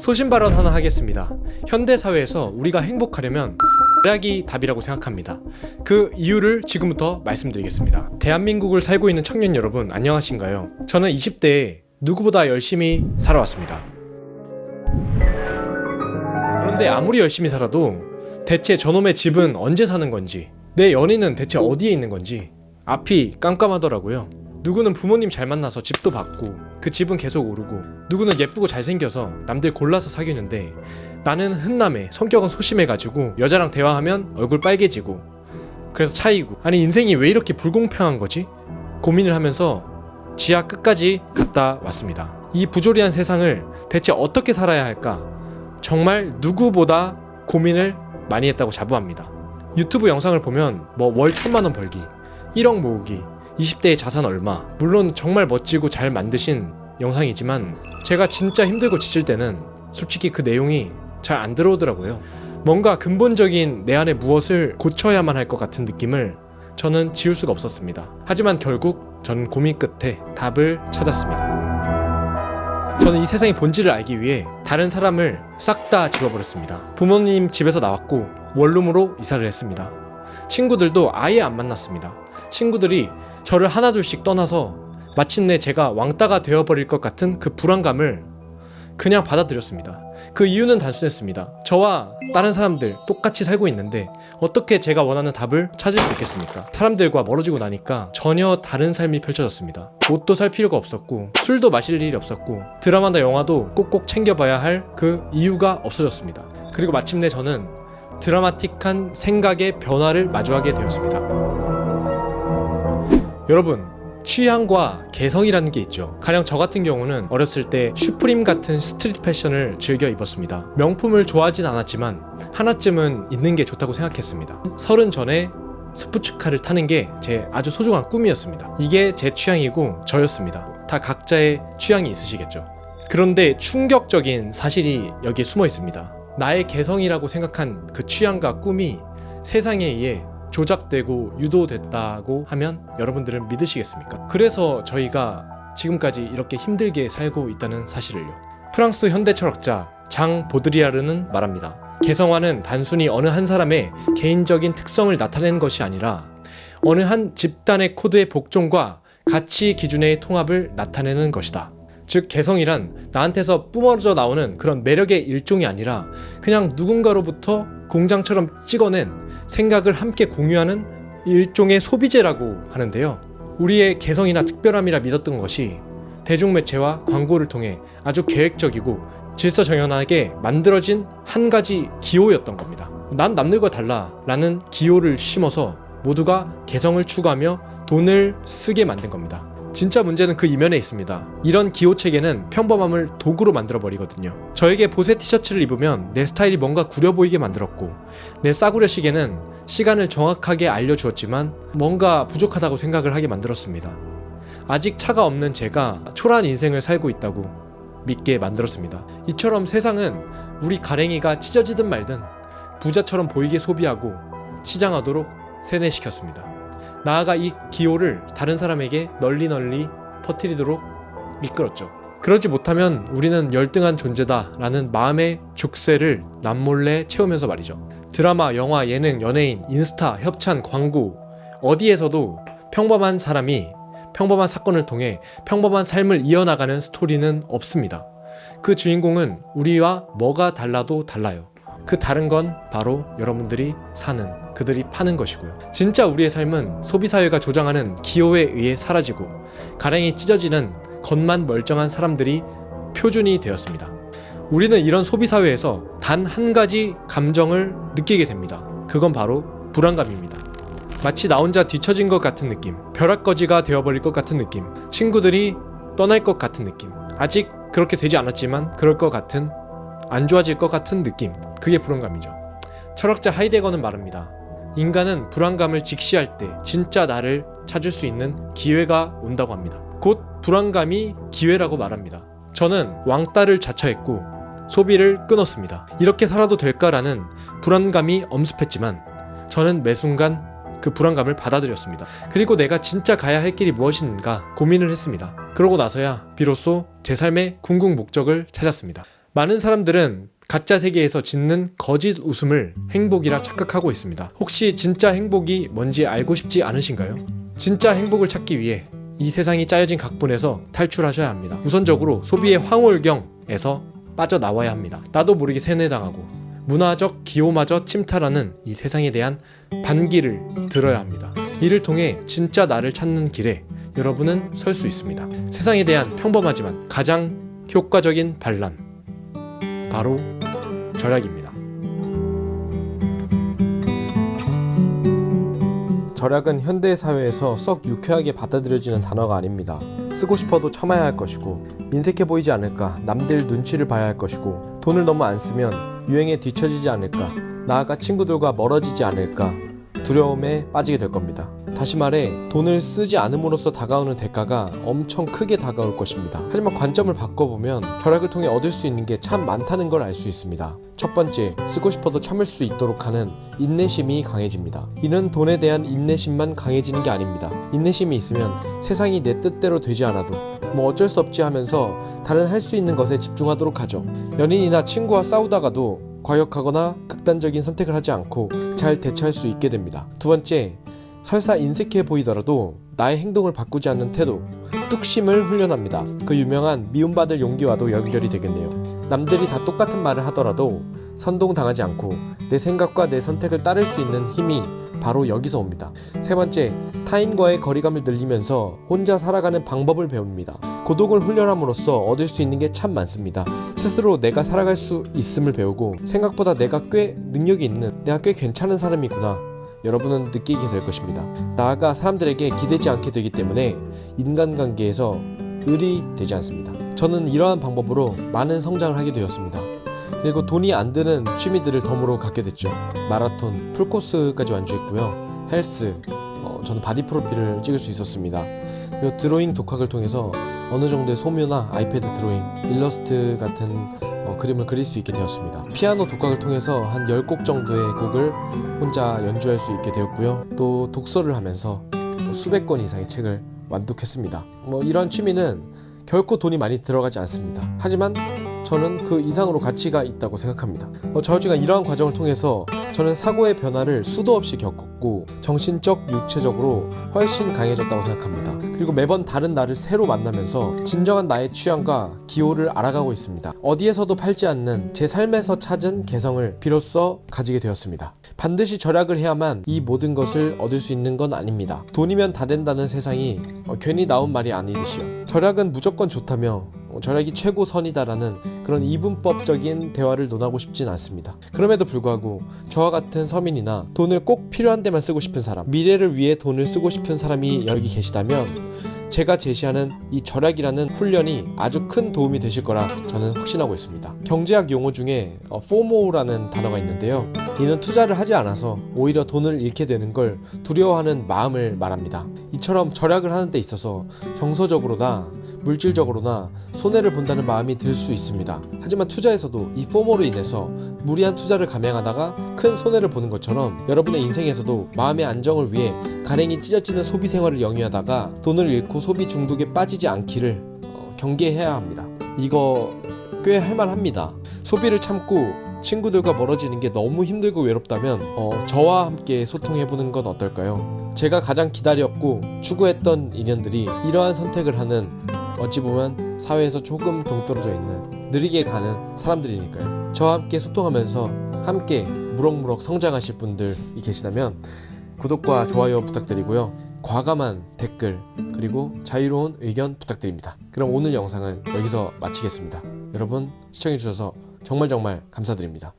소신 발언 하나 하겠습니다. 현대사회에서 우리가 행복하려면 절약이 답이라고 생각합니다. 그 이유를 지금부터 말씀드리겠습니다. 대한민국을 살고 있는 청년 여러분, 안녕하신가요? 저는 20대에 누구보다 열심히 살아왔습니다. 그런데 아무리 열심히 살아도 대체 저놈의 집은 언제 사는 건지, 내 연인은 대체 어디에 있는 건지 앞이 깜깜하더라고요. 누구는 부모님 잘 만나서 집도 받고 그 집은 계속 오르고, 누구는 예쁘고 잘생겨서 남들 골라서 사귀는데 나는 흔남해, 성격은 소심해가지고 여자랑 대화하면 얼굴 빨개지고 그래서 차이고, 아니 인생이 왜 이렇게 불공평한 거지? 고민을 하면서 지하 끝까지 갔다 왔습니다. 이 부조리한 세상을 대체 어떻게 살아야 할까? 정말 누구보다 고민을 많이 했다고 자부합니다. 유튜브 영상을 보면 월 1000만원 벌기, 1억 모으기, 20대의 자산 얼마, 물론 정말 멋지고 잘 만드신 영상이지만 제가 진짜 힘들고 지칠 때는 솔직히 그 내용이 잘 안 들어오더라고요. 뭔가 근본적인 내 안에 무엇을 고쳐야만 할 것 같은 느낌을 저는 지울 수가 없었습니다. 하지만 결국 저는 고민 끝에 답을 찾았습니다. 저는 이 세상의 본질을 알기 위해 다른 사람을 싹 다 지워버렸습니다. 부모님 집에서 나왔고 원룸으로 이사를 했습니다. 친구들도 아예 안 만났습니다. 친구들이 저를 하나둘씩 떠나서 마침내 제가 왕따가 되어버릴 것 같은 그 불안감을 그냥 받아들였습니다. 그 이유는 단순했습니다. 저와 다른 사람들 똑같이 살고 있는데 어떻게 제가 원하는 답을 찾을 수 있겠습니까? 사람들과 멀어지고 나니까 전혀 다른 삶이 펼쳐졌습니다. 옷도 살 필요가 없었고, 술도 마실 일이 없었고, 드라마나 영화도 꼭꼭 챙겨봐야 할 그 이유가 없어졌습니다. 그리고 마침내 저는 드라마틱한 생각의 변화를 마주하게 되었습니다. 여러분, 취향과 개성이라는 게 있죠. 가령 저 같은 경우는 어렸을 때 슈프림 같은 스트릿 패션을 즐겨 입었습니다. 명품을 좋아하진 않았지만 하나쯤은 있는 게 좋다고 생각했습니다. 30 전에 스포츠카를 타는 게 제 아주 소중한 꿈이었습니다. 이게 제 취향이고 저였습니다. 다 각자의 취향이 있으시겠죠. 그런데 충격적인 사실이 여기에 숨어 있습니다. 나의 개성이라고 생각한 그 취향과 꿈이 세상에 의해 조작되고 유도됐다고 하면 여러분들은 믿으시겠습니까? 그래서 저희가 지금까지 이렇게 힘들게 살고 있다는 사실을요. 프랑스 현대 철학자 장 보드리아르는 말합니다. 개성화는 단순히 어느 한 사람의 개인적인 특성을 나타내는 것이 아니라 어느 한 집단의 코드의 복종과 가치 기준의 통합을 나타내는 것이다. 즉, 개성이란 나한테서 뿜어져 나오는 그런 매력의 일종이 아니라 그냥 누군가로부터 공장처럼 찍어낸 생각을 함께 공유하는 일종의 소비재라고 하는데요. 우리의 개성이나 특별함이라 믿었던 것이 대중매체와 광고를 통해 아주 계획적이고 질서정연하게 만들어진 한 가지 기호였던 겁니다. 난 남들과 달라 라는 기호를 심어서 모두가 개성을 추구하며 돈을 쓰게 만든 겁니다. 진짜 문제는 그 이면에 있습니다. 이런 기호체계는 평범함을 도구로 만들어버리거든요. 저에게 보세 티셔츠를 입으면 내 스타일이 뭔가 구려 보이게 만들었고, 내 싸구려 시계는 시간을 정확하게 알려주었지만 뭔가 부족하다고 생각을 하게 만들었습니다. 아직 차가 없는 제가 초라한 인생을 살고 있다고 믿게 만들었습니다. 이처럼 세상은 우리 가랭이가 찢어지든 말든 부자처럼 보이게 소비하고 치장하도록 세뇌시켰습니다. 나아가 이 기호를 다른 사람에게 널리 퍼뜨리도록 이끌었죠. 그러지 못하면 우리는 열등한 존재다 라는 마음의 족쇄를 남몰래 채우면서 말이죠. 드라마, 영화, 예능, 연예인, 인스타, 협찬, 광고, 어디에서도 평범한 사람이 평범한 사건을 통해 평범한 삶을 이어나가는 스토리는 없습니다. 그 주인공은 우리와 뭐가 달라도 달라요. 그 다른 건 바로 여러분들이 사는, 그들이 파는 것이고요. 진짜 우리의 삶은 소비사회가 조장하는 기호에 의해 사라지고 가랭이 찢어지는 겉만 멀쩡한 사람들이 표준이 되었습니다. 우리는 이런 소비사회에서 단 한 가지 감정을 느끼게 됩니다. 그건 바로 불안감입니다. 마치 나 혼자 뒤처진 것 같은 느낌, 벼락거지가 되어버릴 것 같은 느낌, 친구들이 떠날 것 같은 느낌, 아직 그렇게 되지 않았지만 그럴 것 같은, 안 좋아질 것 같은 느낌, 그게 불안감이죠. 철학자 하이데거는 말합니다. 인간은 불안감을 직시할 때 진짜 나를 찾을 수 있는 기회가 온다고 합니다. 곧 불안감이 기회라고 말합니다. 저는 왕따를 자처했고 소비를 끊었습니다. 이렇게 살아도 될까라는 불안감이 엄습했지만 저는 매 순간 그 불안감을 받아들였습니다. 그리고 내가 진짜 가야 할 길이 무엇인가 고민을 했습니다. 그러고 나서야 비로소 제 삶의 궁극 목적을 찾았습니다. 많은 사람들은 가짜 세계에서 짓는 거짓 웃음을 행복이라 착각하고 있습니다. 혹시 진짜 행복이 뭔지 알고 싶지 않으신가요? 진짜 행복을 찾기 위해 이 세상이 짜여진 각본에서 탈출하셔야 합니다. 우선적으로 소비의 황홀경에서 빠져나와야 합니다. 나도 모르게 세뇌당하고 문화적 기호마저 침탈하는 이 세상에 대한 반기를 들어야 합니다. 이를 통해 진짜 나를 찾는 길에 여러분은 설 수 있습니다. 세상에 대한 평범하지만 가장 효과적인 반란, 바로 절약입니다. 절약은 현대 사회에서 썩 유쾌하게 받아들여지는 단어가 아닙니다. 쓰고 싶어도 참아야 할 것이고, 인색해 보이지 않을까 남들 눈치를 봐야 할 것이고, 돈을 너무 안 쓰면 유행에 뒤처지지 않을까, 나아가 친구들과 멀어지지 않을까 두려움에 빠지게 될 겁니다. 다시 말해, 돈을 쓰지 않음으로써 다가오는 대가가 엄청 크게 다가올 것입니다. 하지만 관점을 바꿔보면 절약을 통해 얻을 수 있는 게 참 많다는 걸 알 수 있습니다. 첫 번째, 쓰고 싶어도 참을 수 있도록 하는 인내심이 강해집니다. 이는 돈에 대한 인내심만 강해지는 게 아닙니다. 인내심이 있으면 세상이 내 뜻대로 되지 않아도 뭐 어쩔 수 없지 하면서 다른 할 수 있는 것에 집중하도록 하죠. 연인이나 친구와 싸우다가도 과격하거나 극단적인 선택을 하지 않고 잘 대처할 수 있게 됩니다. 두 번째, 설사 인색해 보이더라도 나의 행동을 바꾸지 않는 태도, 뚝심을 훈련합니다. 그 유명한 미움받을 용기와도 연결이 되겠네요. 남들이 다 똑같은 말을 하더라도 선동당하지 않고 내 생각과 내 선택을 따를 수 있는 힘이 바로 여기서 옵니다. 세 번째, 타인과의 거리감을 늘리면서 혼자 살아가는 방법을 배웁니다. 고독을 훈련함으로써 얻을 수 있는 게 참 많습니다. 스스로 내가 살아갈 수 있음을 배우고, 생각보다 내가 꽤 능력이 있는, 내가 꽤 괜찮은 사람이구나 여러분은 느끼게 될 것입니다. 나아가 사람들에게 기대지 않게 되기 때문에 인간관계에서 을이 되지 않습니다. 저는 이러한 방법으로 많은 성장을 하게 되었습니다. 그리고 돈이 안 드는 취미들을 덤으로 갖게 됐죠. 마라톤, 풀코스까지 완주했고요. 헬스, 저는 바디 프로필을 찍을 수 있었습니다. 그리고 드로잉 독학을 통해서 어느 정도의 소묘나 아이패드 드로잉, 일러스트 같은 그림을 그릴 수 있게 되었습니다. 피아노 독학을 통해서 한 10곡 정도의 곡을 혼자 연주할 수 있게 되었고요. 또 독서를 하면서 수백 권 이상의 책을 완독했습니다. 이런 취미는 결코 돈이 많이 들어가지 않습니다. 하지만 저는 그 이상으로 가치가 있다고 생각합니다. 저지가 이러한 과정을 통해서 저는 사고의 변화를 수도 없이 겪었고, 정신적, 육체적으로 훨씬 강해졌다고 생각합니다. 그리고 매번 다른 나를 새로 만나면서 진정한 나의 취향과 기호를 알아가고 있습니다. 어디에서도 팔지 않는 제 삶에서 찾은 개성을 비로소 가지게 되었습니다. 반드시 절약을 해야만 이 모든 것을 얻을 수 있는 건 아닙니다. 돈이면 다 된다는 세상이 괜히 나온 말이 아니듯이요. 절약은 무조건 좋다며 절약이 최고 선이다라는 그런 이분법적인 대화를 논하고 싶진 않습니다. 그럼에도 불구하고 저와 같은 서민이나 돈을 꼭 필요한 데만 쓰고 싶은 사람, 미래를 위해 돈을 쓰고 싶은 사람이 여기 계시다면 제가 제시하는 이 절약이라는 훈련이 아주 큰 도움이 되실 거라 저는 확신하고 있습니다. 경제학 용어 중에 FOMO라는 단어가 있는데요. 이는 투자를 하지 않아서 오히려 돈을 잃게 되는 걸 두려워하는 마음을 말합니다. 이처럼 절약을 하는 데 있어서 정서적으로나 물질적으로나 손해를 본다는 마음이 들 수 있습니다. 하지만 투자에서도 이 FOMO로 인해서 무리한 투자를 감행하다가 큰 손해를 보는 것처럼 여러분의 인생에서도 마음의 안정을 위해 가랭이 찢어지는 소비 생활을 영위하다가 돈을 잃고 소비 중독에 빠지지 않기를 경계해야 합니다. 이거 꽤 할만합니다. 소비를 참고 친구들과 멀어지는 게 너무 힘들고 외롭다면 저와 함께 소통해보는 건 어떨까요? 제가 가장 기다렸고 추구했던 인연들이 이러한 선택을 하는, 어찌 보면 사회에서 조금 동떨어져 있는, 느리게 가는 사람들이니까요. 저와 함께 소통하면서 함께 무럭무럭 성장하실 분들이 계시다면 구독과 좋아요 부탁드리고요. 과감한 댓글 그리고 자유로운 의견 부탁드립니다. 그럼 오늘 영상은 여기서 마치겠습니다. 여러분 시청해주셔서 정말 감사드립니다.